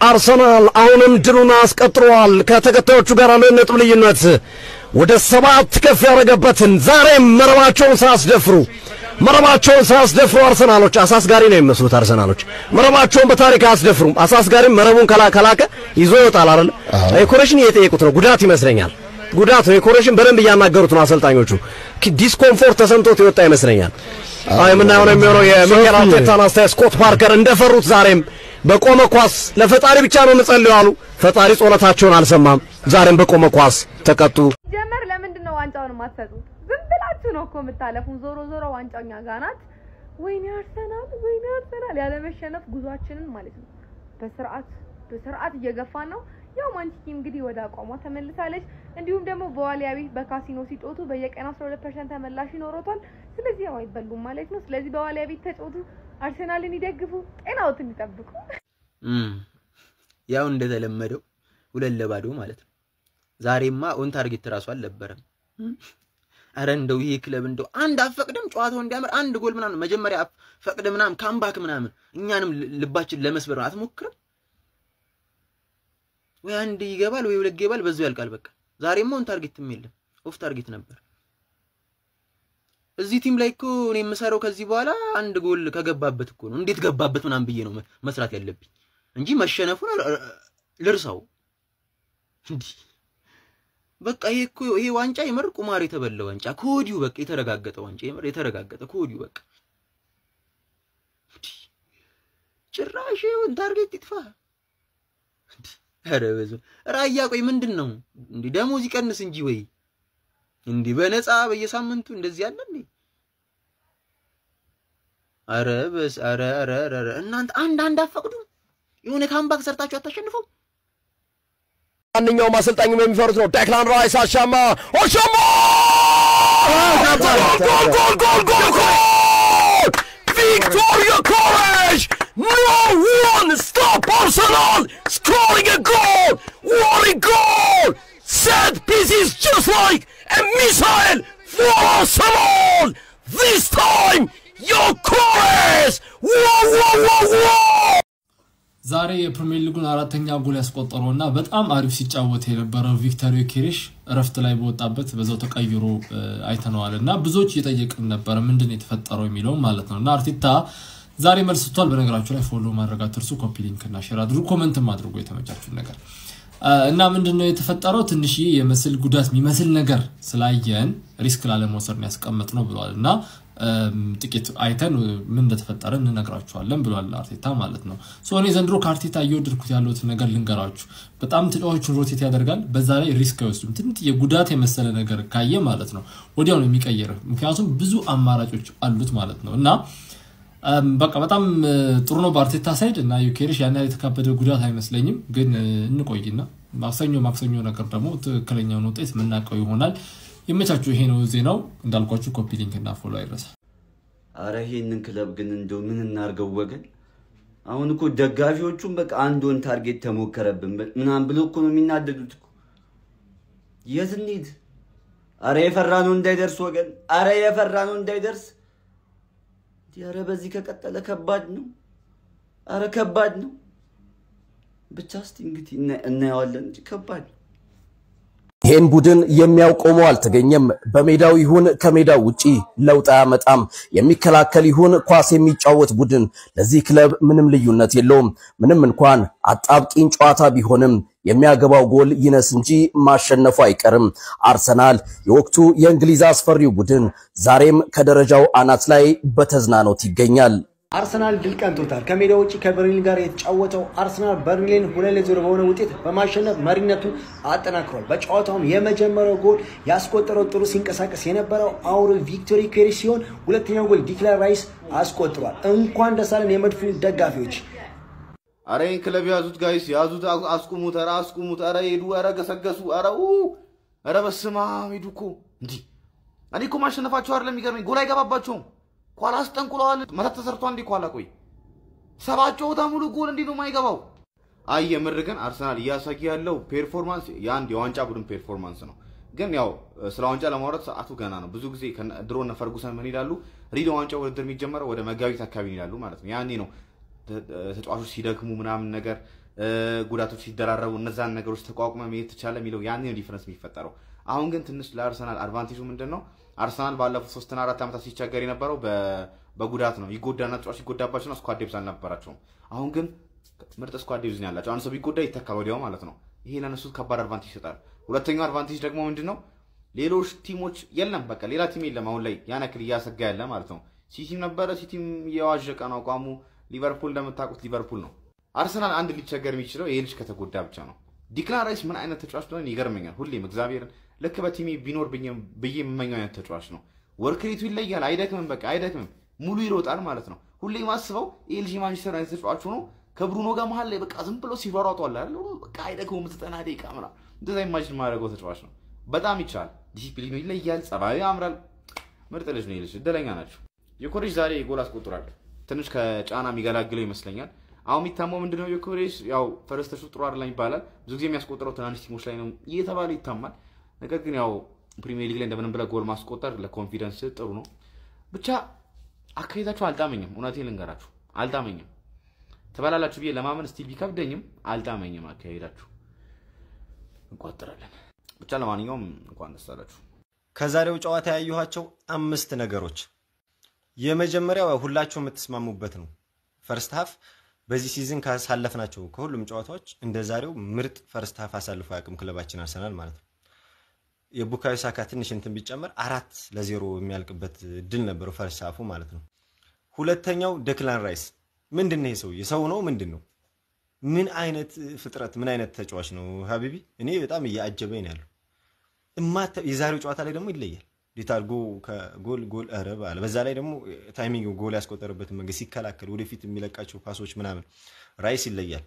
አርሰናል አሁንም ድሉን አስቀጥሯል ከተከታዮቹ ጋር ያለው ነጥብ ልዩነት ወደ 7 ከፍ ያደረገበትን ዛሬም መረባቸውን ሳያስደፍሩ አርሰናሎች አሳስጋሪ ነው የሚመስሉት አርሰናሎች መረባቸውን በታሪክ አያስደፍሩም አሳስጋሪ መረቡን ከላከ ይዞ ይወጣል አይደል የኮሬሽን እየጠየቁት ነው ጉዳት ይመስለኛል ጉዳት ነው የኮሬሽን በደንብ ያናገሩት ነው አሰልጣኞቹ ዲስኮምፎርት ተሰምቶት ይወጣ ይመስለኛል ምናየው ነው የሚሆነው የሚኬል አርቴታና ስኮት ፓርከር እንደፈሩት ዛሬም በቆመ ኳስ ለፈጣሪ ብቻ ነው መጸለዩ አሉ ፈጣሪ ጾለታቸውን አልሰማም ዛሬም በቆመ ኳስ ተቀጡ ጀመር ለምንድነው ዋንጫውን ማትሰጡት ዝም ብላችሁ ነው እኮ መታለፉን ዞሮ ዋንጫኛ ጋናት ወይኔ አርሰናል ያለ መሸነፍ ጉዟችንን ማለት ነው በስርዓት እየገፋን ነው ያው ማንቺ እንግዲህ ወደ አቋሟ ተመልሳለች እንዲሁም ደግሞ በዋሊያዊ በካሲኖ ሲጦቱ በየቀን 12% ተመላሽ ይኖሮታል ስለዚህ ያው አይበሉም ማለት ነው ስለዚህ በዋሊያዊ ተጦቱ አርሰናልን ይደግፉ ጤናውትን ይጠብቁ ያው እንደተለመደው ሁለት ለባዶ ማለት ነው ዛሬማ ኦን ታርጌት ራሱ አልነበረም አረ እንደው ይሄ ክለብ እንደው አንድ አፈቅደም ጨዋታው እንዲያምር አንድ ጎል ምናምን መጀመሪያ አፈቅደ ምናምን ካምባክ ምናምን እኛንም ልባችን ለመስበር አትሞክርም ወይ አንድ ይገባል ወይ ሁለት ይገባል በዛው ያልቃል በቃ ዛሬማ ኦን ታርጌትም የለም ኦፍ ታርጌት ነበር እዚህ ቲም ላይ እኮ እኔ የምሰራው ከዚህ በኋላ አንድ ጎል ከገባበት እኮ ነው እንዴት ገባበት ምናምን ብዬ ነው መስራት ያለብኝ እንጂ መሸነፉን ልርሳው እንዴ በቃ ይሄ ዋንጫ ይመር ቁማር የተበለ ዋንጫ ኮዲው በቃ የተረጋገጠ ዋንጫ ይመር የተረጋገጠ ኮዲው በቃ ጭራሽ ኦን ታርጌት ይጥፋ አረ በዙ ራያ ቆይ ምንድነው እንዴ ደሞዝ ይቀንስ እንጂ ወይ እንዴ በነፃ በየሳምንቱ እንደዚህ ያለ እንዴ አረ በስ አረ እናንተ አንድ አፈቅዱ የሆነ ካምባክ ሰርታችሁ አታሸንፉ አንኛው ማሰልጣኙ የሚፈሩት ነው ዴክላን ራይስ አሻማ Victoria Courage! No one stop Arsenal! Scoring a goal! What a goal! Set pieces just like a missile for Arsenal! This time, your Courage! Whoa! ዛሬ የፕሪሚየር ሊጉን አራተኛ ጎል ያስቆጠረውና በጣም አሪፍ ሲጫወት የነበረው ቪክቶር ዮኬሬሽ ረፍት ላይ በወጣበት በዛው ተቀይሮ አይተነዋልና ብዙዎች እየጠየቁን ነበር ምንድነው የተፈጠረው የሚለው ማለት ነውና አርቴታ ዛሬ መልስ ሰጥቷል በነገራችሁ ላይ ፎሎ ማድረግ አትርሱ ኮፒ ሊንክ እና ሼር አድርጉ ኮሜንት ማድረጉ የተመቻችሁ ነገር እና ምንድነው የተፈጠረው ትንሽ የመስል ጉዳት የሚመስል ነገር ስላየን ሪስክ ላለመውሰድ ነው ያስቀመጥነው ብለዋልና ጥቂት አይተን ምን እንደተፈጠረ እንነግራችኋለን ብሏል አርቴታ ማለት ነው ሶ እኔ ዘንድሮ ካርቴታ እየወደድኩት ያለው ነገር ልንገራችሁ በጣም ተጫዋቾችን ሮቴት ያደርጋል በዛ ላይ ሪስክ አይወስድም ትንት የጉዳት የመሰለ ነገር ካየ ማለት ነው ወዲያው ነው የሚቀየረው ምክንያቱም ብዙ አማራጮች አሉት ማለት ነው እና በቃ በጣም ጥሩ ነው በአርቴታ ሳይድ እና ዩኬሪሽ ያን ያህል የተካበደ ጉዳት አይመስለኝም ግን እንቆይና ማክሰኞ ነገር ደግሞ ትክክለኛው ውጤት ምናቀው ይሆናል ይመቻችሁ ይሄ ነው ዜናው እንዳልኳችሁ ኮፒ ሊንክ እና ፎሎ አይረሳ አረ ይሄንን ክለብ ግን እንደው ምን እናርገው ወገን አሁን እኮ ደጋፊዎቹም በቃ አንዱን ታርጌት ተሞከረብን ምናም ብሎ እኮ ነው የሚናደዱት እኮ የዝኒት አረ የፈራነው እንዳይደርስ ወገን አረ የፈራነው እንዳይደርስ ያረ በዚህ ከቀጠለ ከባድ ነው አረ ከባድ ነው ብቻ እስቲ እንግዲህ እናያለን እንጂ ከባድ ይሄን ቡድን የሚያውቀው አልተገኘም በሜዳው ይሁን ከሜዳው ውጪ ለውጥ ያመጣም የሚከላከል ይሁን ኳስ የሚጫወት ቡድን ለዚህ ክለብ ምንም ልዩነት የለውም ምንም እንኳን አጣብቂኝ ጨዋታ ቢሆንም የሚያገባው ጎል ይነስ እንጂ ማሸነፉ አይቀርም አርሰናል የወቅቱ የእንግሊዝ አስፈሪው ቡድን ዛሬም ከደረጃው አናት ላይ በተዝናኖት ይገኛል አርሰናል ድል ቀንቶታል ከሜዳው ውጪ ከበርሊን ጋር የተጫወተው አርሰናል በርሊን 2-0 በሆነ ውጤት በማሸነፍ መሪነቱን አጠናክሯል በጨዋታውም የመጀመሪያው ጎል ያስቆጠረው ጥሩ ሲንቀሳቀስ የነበረው አውሮ ቪክቶሪ ዮኬሬሽ ሲሆን ሁለተኛው ጎል ዲክላን ራይስ አስቆጥሯል እንኳን ደስ አለን የመድፊልድ ደጋፊዎች አረ ክለብ ያዙት ጋይስ ያዙት አስቁሙት አረ ሄዱ አረ ገሰገሱ አረ በስማ ሄዱኮ እንዴ አኒኮ ማሸነፋቸው አይደለም ይገርመኝ ጎል አይገባባቸውም ኳላስ ጠንቁለዋል መተት ተሰርቷል እንዴ ኳላ ቆይ ሰባቸው ታሙሉ ጎል እንዴ ነው ማይገባው አየምር ግን አርሰናል ያሳቂ ያለው ፐርፎርማንስ ያንድ የዋንጫ ቡድን ፐርፎርማንስ ነው ግን ያው ስለ ዋንጫ ለማውራት ሰዓቱ ገና ነው ብዙ ጊዜ ድሮና ፈርጉሰን ምን ይላሉ ሪዶ ዋንጫው ውድድር የሚጀመረው ወደ መጋቢት አካባቢ ይላሉ ማለት ነው ያኔ ነው ተጫዋቾች ሲደክሙ ምናምን ነገር ጉዳቶች ሲደራረቡ እነዛን ነገሮች ተቋቁመ መሄድ ተቻለ የሚለው ያኔ ነው ዲፈረንስ የሚፈጠረው። አሁን ግን ትንሽ ለአርሰናል አድቫንቴጁ ምንድነው? አርሰናል ባለፉት 3 እና 4 ዓመታት ሲቸገር የነበረው በጉዳት ነው። ይጎዳና ተጫዋች ይጎዳባቸውና ስኳድ ዴፕዝ አልነበራቸውም። አሁን ግን ምርጥ ስኳድ ዴፕዝ ነው ያላቸው። አንድ ሰው ቢጎዳ ይተካል ወዲያው ማለት ነው። ይሄ ለነሱ ከባድ አድቫንቴጅ ይሰጣል። ሁለተኛው አድቫንቴጅ ደግሞ ምንድነው? ሌሎች ቲሞች የለም በቃ ሌላ ቲም የለም አሁን ላይ ያን ያክል እያሰጋ ያለ ማለት ነው። ሲቲም ነበረ፣ ሲቲም የዋዠቀ ነው አቋሙ። ሊቨርፑል እንደምታውቁት ሊቨርፑል ነው። አርሰናል አንድ ሊቸገር የሚችለው ይሄ ልጅ ከተጎዳ ብቻ ነው። ዲክላን ራይስ ምን አይነት ተጫዋች እንደሆነ ይገርመኛል ሁሌም እግዚአብሔርን ልክ በቲሚ ቢኖር ብዬ የምመኘው አይነት ተጫዋች ነው። ወርክሬቱ ይለያል፣ አይደክምም፣ በቃ አይደክምም፣ ሙሉ ይሮጣል ማለት ነው። ሁሌ ማስበው ይሄ ልጅ ማንቸስተር ዩናይትድ ተጫዋች ሆኖ ከብሩኖ ጋር መሀል ላይ በቃ ዝም ብሎ ሲሯሯጡ አለ አይደል? በቃ አይደክምም፣ 90 ደቂቃ ምናምን እንደዛ ኢማጂን ማድረገው ተጫዋች ነው። በጣም ይቻላል፣ ዲሲፕሊኑ ይለያል፣ ጸባዩ ያምራል። ምርጥ ልጅ ነው ይልሽ። እድለኛ ናቸው። የኮሬጅ ዛሬ ጎል አስቆጥሯል። ትንሽ ከጫና የሚገላግለው ይመስለኛል። አሁን የሚታማው ምንድነው? የኮሬጅ ያው ፈረስ ተሹ ጥሩ አይደለም ይባላል። ብዙ ጊዜ የሚያስቆጥረው ትናንሽ ቲሞች ላይ ነው እየተባለ ይታማል። ነገር ግን ያው ፕሪሚየር ሊግ ላይ እንደምንም ብለህ ጎል ማስቆጠር ለኮንፊደንስ ጥሩ ነው። ብቻ አካሄዳችሁ አልጣመኝም። እውነቴን ልንገራችሁ አልጣመኝም። ተባላላችሁ ብዬ ለማመን ስቲል ቢከብደኝም አልጣመኝም አካሄዳችሁ። እንቆጥራለን። ብቻ ለማንኛውም እንኳን ደስ አላችሁ። ከዛሬው ጨዋታ ያዩኋቸው 5 ነገሮች የመጀመሪያው ሁላችሁ የምትስማሙበት ነው። ፈርስት ሃፍ በዚህ ሲዝን ካሳለፍናቸው ከሁሉም ጨዋታዎች እንደዛሬው ምርጥ ፈርስት ሃፍ አሳልፎ ያቅም ክለባችን አርሰናል ማለት ነው። የቡካዮ ሳካ ትንሽ እንትን ቢጨመር 4-0 የሚያልቅበት ድል ነበር ፈርስት ሃፉ ማለት ነው። ሁለተኛው ዴክላን ራይስ ምንድነው? ይሄ ሰው የሰው ነው ምንድነው? ምን አይነት ፍጥረት ምን አይነት ተጫዋች ነው ሀቢቢ? እኔ በጣም እያጀበኝ ነው ያለው። የዛሬው ጨዋታ ላይ ደግሞ ይለያል። ዲታርጎ ከጎል አረባ አለ። በዛ ላይ ደግሞ ታይሚንግ ጎል ያስቆጠረበት መንገድ ሲከላከል ወደፊት የሚለቃቸው ፓሶች ምናምን ራይስ ይለያል።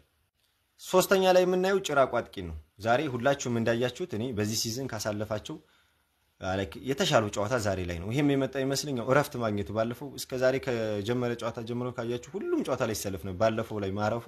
ሶስተኛ ላይ የምናየው ጭራቅ አጥቂ ነው። ዛሬ ሁላችሁም እንዳያችሁት እኔ በዚህ ሲዝን ካሳለፋቸው የተሻሉ ጨዋታ ዛሬ ላይ ነው። ይሄም የመጣ ይመስለኛል እረፍት ማግኘቱ። ባለፈው እስከ ዛሬ ከጀመረ ጨዋታ ጀምሮ ካያችሁ ሁሉም ጨዋታ ላይ ይሰለፍ ነው። ባለፈው ላይ ማረፉ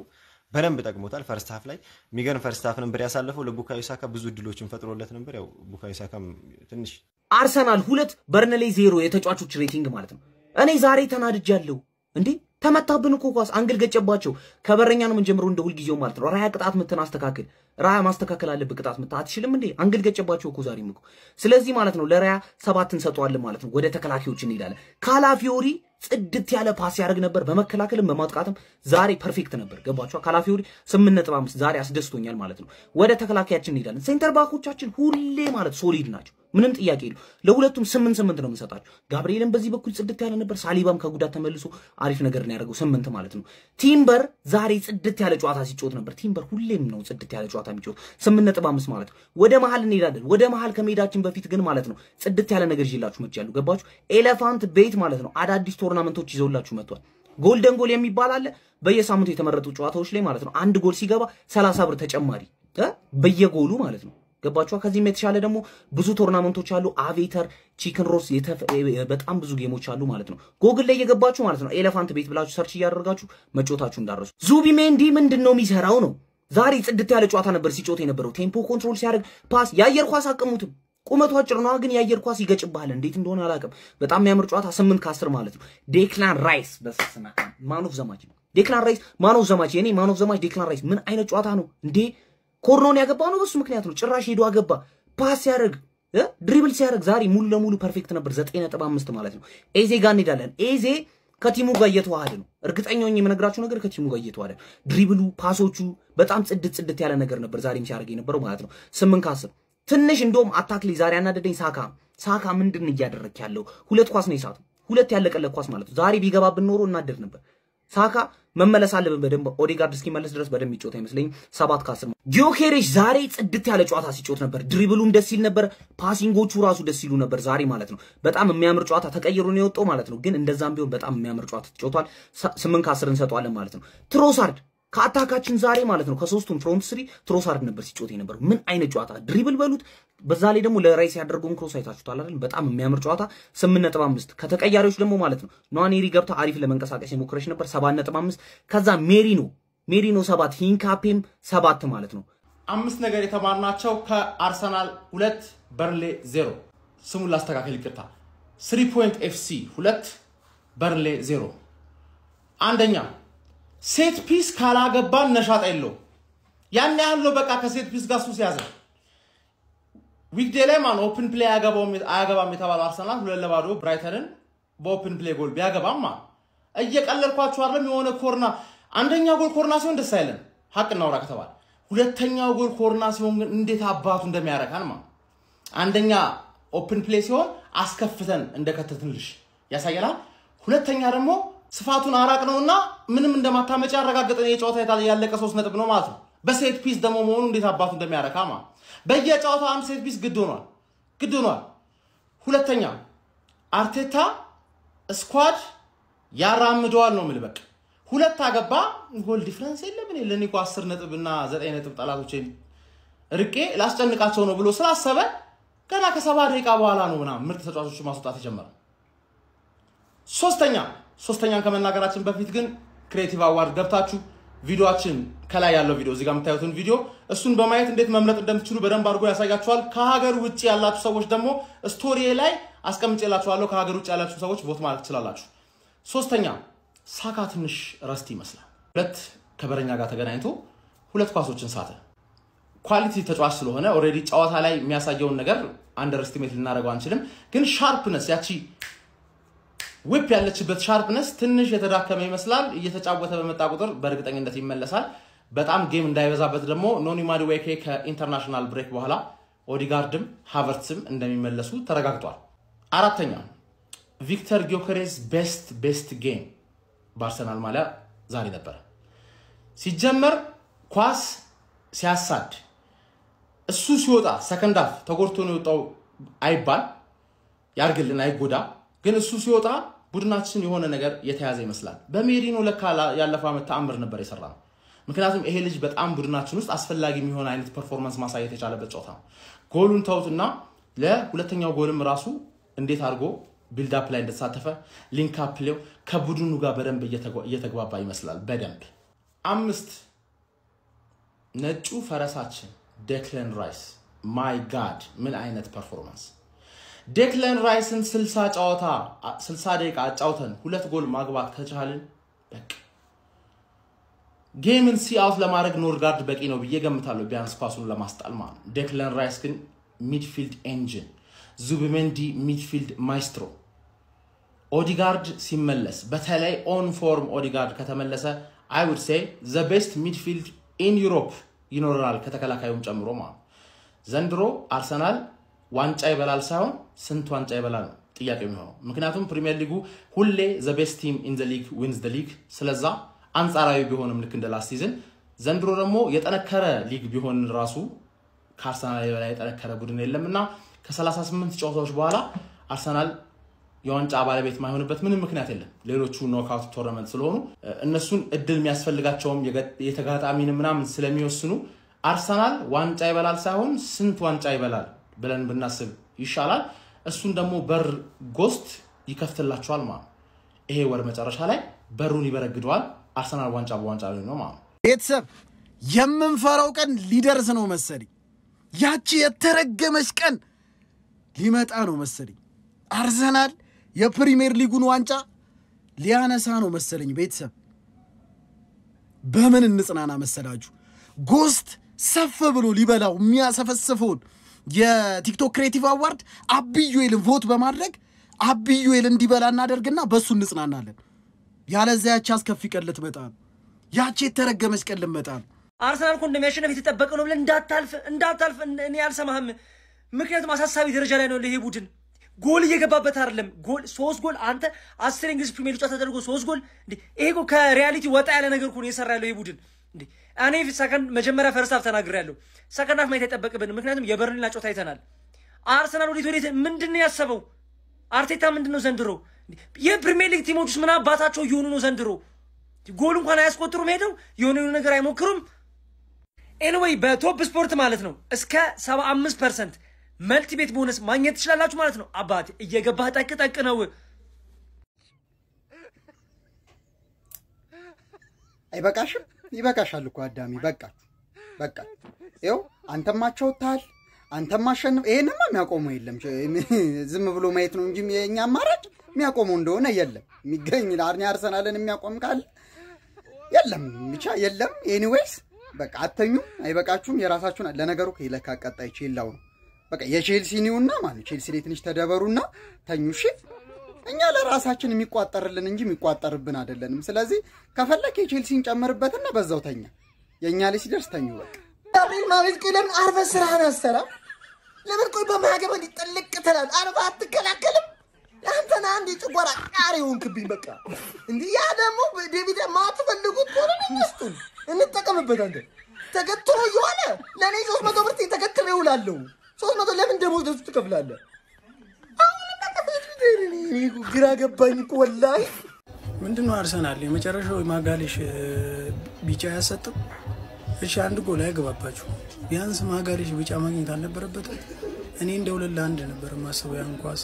በደንብ ጠቅሞታል። ፈርስት ሃፍ ላይ ሚገን ፈርስት ሃፍ ነበር ያሳለፈው። ለቡካዮ ሳካ ብዙ ድሎችን ፈጥሮለት ነበር። ያው ቡካዮ ሳካም ትንሽ አርሰናል 2 በርንሌ 0 የተጫዋቾች ሬቲንግ ማለት ነው። እኔ ዛሬ ተናድጃለሁ እንዴ! ተመታብን እኮ ኳስ አንግል ገጨባቸው። ከበረኛ ነው የምንጀምረው እንደ ሁልጊዜው ማለት ነው። ራያ ቅጣት ምትን አስተካክል፣ ራያ ማስተካከል አለበት። ቅጣት ምት አትችልም እንዴ? አንግል ገጨባቸው እኮ ዛሬም እኮ። ስለዚህ ማለት ነው ለራያ 7 እንሰጠዋለን ማለት ነው። ወደ ተከላካዮች እንሄዳለን። ካላፊዮሪ ጽድት ያለ ፓስ ያደርግ ነበር፣ በመከላከልም በማጥቃትም ዛሬ ፐርፌክት ነበር። ገባችሁ? ካላፊዮሪ 8.5 ዛሬ አስደስቶኛል ማለት ነው። ወደ ተከላካያችን እንሄዳለን። ሴንተር ባኮቻችን ሁሌ ማለት ሶሊድ ናቸው፣ ምንም ጥያቄ የለው። ለሁለቱም 8 ነው የምንሰጣቸው። ጋብሪኤልም በዚህ በኩል ጽድት ያለ ነበር። ሳሊባም ከጉዳት ተመልሶ አሪፍ ነገር ነው ያደረገው 8 ማለት ነው። ቲምበር ዛሬ ጽድት ያለ ጨዋታ ሲጫወት ነበር። ቲምበር ሁሌም ነው ጽድት ያለ ጨዋታ የሚጫወት 8.5 ማለት ነው። ወደ መሃል እንሄዳለን። ወደ መሃል ከመሄዳችን በፊት ግን ማለት ነው ጽድት ያለ ነገር ይዤላችሁ መጥቻለሁ። ገባችሁ? ኤሌፋንት ቤት ማለት ነው አዳዲስ ቶርናመንቶች ይዘውላችሁ መጥቷል። ጎልደን ጎል የሚባል አለ። በየሳምንቱ የተመረጡ ጨዋታዎች ላይ ማለት ነው አንድ ጎል ሲገባ 30 ብር ተጨማሪ በየጎሉ ማለት ነው። ገባችሁ? ከዚህም የተሻለ ደግሞ ብዙ ቶርናመንቶች አሉ። አቬተር፣ ቺክን ሮስ በጣም ብዙ ጌሞች አሉ ማለት ነው። ጎግል ላይ እየገባችሁ ማለት ነው ኤሌፋንት ቤት ብላችሁ ሰርች እያደረጋችሁ መጫወታችሁ እንዳረሱ። ዙቢሜንዲ ምንድነው የሚሰራው ነው? ዛሬ ጽድት ያለ ጨዋታ ነበር ሲጫወት የነበረው። ቴምፖ ኮንትሮል ሲያደርግ ፓስ የአየር ኳስ አቀሙትም። ቁመቱ አጭር ነው ግን የአየር ኳስ ይገጭባል። እንዴት እንደሆነ አላውቅም። በጣም የሚያምር ጨዋታ 8 ከ10 ማለት ነው። ዴክላን ራይስ በስመ አብ ማን ኦፍ ዘ ማች ነው። ዴክላን ራይስ ማን ኦፍ ዘ ማች። የኔ ማን ኦፍ ዘ ማች ዴክላን ራይስ። ምን አይነት ጨዋታ ነው እንዴ! ኮርኖን ያገባ ነው በሱ ምክንያት ነው። ጭራሽ ሄዶ አገባ። ፓስ ሲያደርግ ድሪብል ሲያደርግ ዛሬ ሙሉ ለሙሉ ፐርፌክት ነበር። 9.5 ማለት ነው። ኤዜ ጋር እንሄዳለን። ኤዜ ከቲሙ ጋር እየተዋሃደ ነው። እርግጠኛ ነኝ የምነግራችሁ ነገር ከቲሙ ጋር እየተዋሃደ ድሪብሉ፣ ፓሶቹ በጣም ጽድት ያለ ነገር ነበር ዛሬም ሲያደርግ የነበረው ማለት ነው። 8 ከ10 ትንሽ እንደውም አታክ ላይ ዛሬ ያናደደኝ ሳካ ምንድን እያደረክ ያለው? 2 ኳስ ነው የሳተው። 2 ያለቀለት ኳስ ማለት ነው። ዛሬ ቢገባብን ኖሮ እናደድ ነበር። ሳካ መመለስ አለብን በደንብ። ኦዴጋርድ እስኪመለስ ድረስ በደንብ ይጫወት አይመስለኝም። 7 ከ10 ጊዮኬሬሽ ዛሬ ጽድት ያለ ጨዋታ ሲጫወት ነበር። ድሪብሉም ደስ ይል ነበር፣ ፓሲንጎቹ ራሱ ደስ ይሉ ነበር ዛሬ ማለት ነው። በጣም የሚያምር ጨዋታ ተቀይሮ ነው የወጣው ማለት ነው። ግን እንደዛም ቢሆን በጣም የሚያምር ጨዋታ ተጫውቷል። 8 ከ10 እንሰጠዋለን ማለት ነው። ትሮሳርድ ከአታካችን ዛሬ ማለት ነው ከሶስቱም ፍሮንት 3 ትሮሳርድ ነበር ሲጫወት የነበረው። ምን አይነት ጨዋታ ድሪብል በሉት። በዛ ላይ ደግሞ ለራይስ ያደረገውን ክሮስ አይታችሁታል አይደል? በጣም የሚያምር ጨዋታ 8.5 ከተቀያሪዎች ደግሞ ማለት ነው ኗኔሪ ገብታ አሪፍ ለመንቀሳቀስ የሞከረች ነበር 7.5 ከዛ ሜሪኖ 7 ሂንካፔም 7 ማለት ነው። 5 ነገር የተማርናቸው ከአርሰናል 2 በርንሌ 0 ስሙን ላስተካከል ይቅርታ 3 ፖይንት ኤፍሲ 2 በርንሌ 0 አንደኛ ሴት ፒስ ካላገባን ነሻጣ የለው ያን ያህል በቃ ከሴት ፒስ ጋር ሱስ ያዘ ዊክዴ ላይ ማን ኦፕን ፕሌይ አያገባም የተባለው አርሰናል 2-2 ብራይተንን በኦፕን ፕሌይ ጎል ቢያገባማ እየቀለልኳችሁ አይደለም የሆነ ኮርና አንደኛው ጎል ኮርና ሲሆን ደስ አይልም ሐቅና ወራ ከተባለ ሁለተኛው ጎል ኮርና ሲሆን ግን እንዴት አባቱ እንደሚያረካን ማለት አንደኛ ኦፕን ፕሌይ ሲሆን አስከፍተን እንደከተትንልሽ ያሳያል ሁለተኛ ደግሞ ስፋቱን አራቅ ነውና ምንም እንደማታመጪ ያረጋግጠን የጨዋታ ያለቀ 3 ነጥብ ነው ማለት ነው በሴት ፒስ ደግሞ መሆኑ እንዴት አባቱ እንደሚያረካ ማለት በየጨዋታው አንድ ሴት ፒስ ግድ ሆኗል ሁለተኛ አርቴታ ስኳድ ያራምደዋል ነው ምልበቅ ሁለት አገባ ጎል ዲፈረንስ የለም ለኔ እኮ 10 ነጥብ እና 9 ነጥብ ጠላቶቼን ርቄ ላስጨንቃቸው ነው ብሎ ስላሰበ ገና ከ7 ደቂቃ በኋላ ነው ምርጥ ተጫዋቾች ማስወጣት የጀመረ ሶስተኛን ከመናገራችን በፊት ግን ክሬቲቭ አዋርድ ገብታችሁ ቪዲዮአችን ከላይ ያለው ቪዲዮ እዚህ ጋር የምታዩትን ቪዲዮ እሱን በማየት እንዴት መምረጥ እንደምትችሉ በደንብ አድርጎ ያሳያችኋል ከሀገር ውጪ ያላችሁ ሰዎች ደግሞ ስቶሪ ላይ አስቀምጬላችኋለሁ ከሀገር ውጪ ያላችሁ ሰዎች ቮት ማለት ትችላላችሁ ሶስተኛ ሳካ ትንሽ ረስቲ ይመስላል ሁለት ከበረኛ ጋር ተገናኝቶ ሁለት ኳሶችን ሳተ ኳሊቲ ተጫዋች ስለሆነ ኦሬዲ ጨዋታ ላይ የሚያሳየውን ነገር አንደርስቲሜት ልናደርገው አንችልም ግን ሻርፕነስ ያቺ ዊፕ ያለችበት ሻርፕነስ ትንሽ የተዳከመ ይመስላል እየተጫወተ በመጣ ቁጥር በእርግጠኝነት ይመለሳል በጣም ጌም እንዳይበዛበት ደግሞ ኖኒ ማዱዌኬ ከኢንተርናሽናል ብሬክ በኋላ ኦዲጋርድም ሃቨርትስም እንደሚመለሱ ተረጋግጧል አራተኛ ቪክተር ጊዮከሬስ ቤስት ጌም ባርሰናል ማሊያ ዛሬ ነበር ሲጀመር ኳስ ሲያሳድ እሱ ሲወጣ ሰከንድ ሃፍ ተጎድቶ ነው የወጣው አይባል ያርግልን አይጎዳ ግን እሱ ሲወጣ ቡድናችን የሆነ ነገር የተያዘ ይመስላል በሜሪኖ ለካ ያለፈው አመት ተአምር ነበር የሰራው ምክንያቱም ይሄ ልጅ በጣም ቡድናችን ውስጥ አስፈላጊ የሚሆን አይነት ፐርፎርማንስ ማሳየት የቻለበት ጨዋታ ጎሉን ተውትና ለሁለተኛው ጎልም ራሱ እንዴት አድርጎ ቢልድ አፕ ላይ እንደተሳተፈ ሊንክ አፕ ለው ከቡድኑ ጋር በደንብ እየተግባባ ይመስላል በደንብ አምስት ነጩ ፈረሳችን ዴክላን ራይስ ማይ ጋድ ምን አይነት ፐርፎርማንስ ዴክላን ራይስን 60 ደቂቃ አጫውተን ሁለት ጎል ማግባት ከቻልን በቃ ጌምን ሲ አውት ለማድረግ ኖርጋርድ በቂ ነው ብዬ ገምታለሁ ቢያንስ ፓሱን ለማስጣል ማለት ዴክላን ራይስ ግን ሚድፊልድ ኤንጂን ዙቢሜንዲ ሚድፊልድ ማይስትሮ ኦዲጋርድ ሲመለስ በተለይ ኦን ፎርም ኦዲጋርድ ከተመለሰ I would say the best midfield in Europe ይኖራል ከተከላካዩም ጨምሮ ማለት ዘንድሮ አርሰናል ዋንጫ ይበላል ሳይሆን ስንት ዋንጫ ይበላል ጥያቄው የሚሆነው ምክንያቱም ፕሪሚየር ሊጉ ሁሌ the best team in the league wins the league ስለዛ አንጻራዊ ቢሆንም ልክ እንደ ላስት ሲዝን ዘንድሮ ደግሞ የጠነከረ ሊግ ቢሆን ራሱ ከአርሰናል የበላይ የጠነከረ ቡድን የለምና ከ38 ጨዋታዎች በኋላ አርሰናል የዋንጫ ባለቤት ማይሆንበት ምንም ምክንያት የለም ሌሎቹ ኖክአውት ቶርናመንት ስለሆኑ እነሱን እድል የሚያስፈልጋቸውም የተጋጣሚን ምናምን ስለሚወስኑ አርሰናል ዋንጫ ይበላል ሳይሆን ስንት ዋንጫ ይበላል ብለን ብናስብ ይሻላል እሱን ደግሞ በር ጎስት ይከፍትላቸዋል ማለት ይሄ ወር መጨረሻ ላይ በሩን ይበረግደዋል አርሰናል ዋንጫ በዋንጫ ነው ማለት ቤተሰብ የምንፈራው ቀን ሊደርስ ነው መሰለኝ ያቺ የተረገመች ቀን ሊመጣ ነው መሰለኝ አርሰናል የፕሪሚየር ሊጉን ዋንጫ ሊያነሳ ነው መሰለኝ ቤተሰብ በምን እንጽናና መሰላችሁ ጎስት ሰፍ ብሎ ሊበላው የሚያሰፈስፈውን የቲክቶክ ክሬቲቭ አዋርድ አብዩኤልን ቮት በማድረግ አብዩኤል እንዲበላ እናደርግና በሱ እንጽናናለን ያለዚያ ያቺ አስከፊ ቀን ልትመጣ ነው ያቺ የተረገመች ቀን ልትመጣ ነው አርሰናል እኮ እንደሚያሸንፍ የተጠበቀ ነው ብለን እንዳታልፍ እኔ አልሰማህም ምክንያቱም አሳሳቢ ደረጃ ላይ ነው ለሄ ቡድን ጎል እየገባበት አይደለም ጎል 3 ጎል አንተ 10 እንግሊዝ ፕሪሚየር ሊግ ተደርጎ 3 ጎል እንዴ ይሄ እኮ ከሪያሊቲ ወጣ ያለ ነገር እኮ ነው የሰራ ያለው ይሄ ቡድን እንዴ እኔ ሰከንድ መጀመሪያ ፈርስት ሃፍ ተናግሬያለሁ ሰከንድ ሃፍ ማየት አይጠበቅብንም ምክንያቱም የበርንሊን ጨዋታ አይተናል አርሰናል ወዴት ምንድነው ያሰበው አርቴታ ምንድነው ዘንድሮ የፕሪሚየር ሊግ ቲሞች ምን አባታቸው ይሆኑ ነው ዘንድሮ ጎል እንኳን አያስቆጥሩም ሄደው የሆነ ነገር አይሞክሩም ኤኒዌይ በቶፕ ስፖርት ማለት ነው እስከ 75% መልቲ ቤት ቦነስ ማግኘት ትችላላችሁ ማለት ነው አባቴ እየገባህ ጠቅ ነው አይበቃሽም ይበቃሻል እኮ አዳሚ በቃ ይኸው አንተማቸውታል አንተማሸንፍ ይሄንማ የሚያቆመው የለም ዝም ብሎ ማየት ነው እንጂ የኛ አማራጭ የሚያቆመው እንደሆነ የለም የሚገኝ ለአርሰናልን የሚያቆም ካለ የለም ብቻ የለም ኤኒዌይስ በቃ አተኙም አይበቃችሁም የራሳችሁን ለነገሩ ከይለካ ቀጣይ ቼላው ነው በቃ የቼልሲ ኒውና ማለት ቼልሲ ላይ ትንሽ ተደበሩና ተኙ እሺ እኛ ለራሳችን የሚቋጠርልን እንጂ የሚቋጠርብን አይደለንም ስለዚህ ከፈለክ የቼልሲን ጨምርበትና በዛው ተኛ የኛ ላይ ሲደርስ ተኙ በቃ ጋብሪኤል ማርቲኔዝ ቆይ ለምን አርፈ ስራህን አሰራ ለምን ቆይ በማገባ እንዲጥልቅ ተላል አርባ አትከላከልም አንተና አንዴ ጭጓራ ቃሪውን ክብኝ በቃ እንዴ ያ ደግሞ ዴቪድ ማትፈልጉት ቆረ ነው እንጠቀምበት አንተ ተከትሎ ይሆነ ለኔ 300 ብር ተከትሎ ይውላልው 300 ለምን ደሞዝ ደስ ትከፍላለህ አሁን በቃ ግራ ገባኝ እኮ ወላሂ ምንድነው አርሰናል የመጨረሻው ማጋሌሽ ቢጫ ያሰጠው እሺ አንድ ጎል አይገባባችሁ ቢያንስ ማጋሌሽ ቢጫ ማግኘት አልነበረበት እኔ እንደውለላ አንድ ነበር ማሰብ ያን ኳስ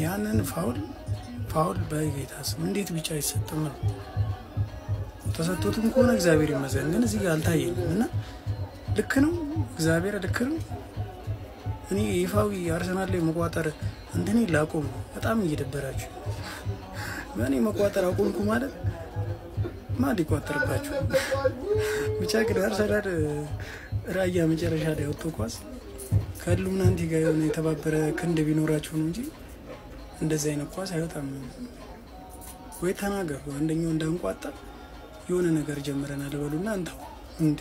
ያንን ፋውል በጌታስ እንዴት ቢጫ ይሰጥም ነው ተሰጥቶትም ከሆነ እግዚአብሔር ይመስገን ግን እዚህ ጋር አልታየኝም እና ልክ ነው እግዚአብሔር ልክ ነው እኔ ይፋዊ አርሰናል ላይ መቋጠር እንደኔ ላቆም በጣም እየደበራችሁ ማን መቋጠር አቆምኩ ማለት ማን ይቋጠርባችሁ ብቻ ግን አርሰናል ራያ መጨረሻ ላይ ወጥቶ ኳስ ከሉምናንቲ ጋር የሆነ የተባበረ ክንድ ቢኖራችሁ ነው እንጂ እንደዚህ አይነት ኳስ አይወጣም ወይ ተናገሩ አንደኛው እንዳንቋጣ የሆነ ነገር ጀምረናል በሉና አንተው እንዴ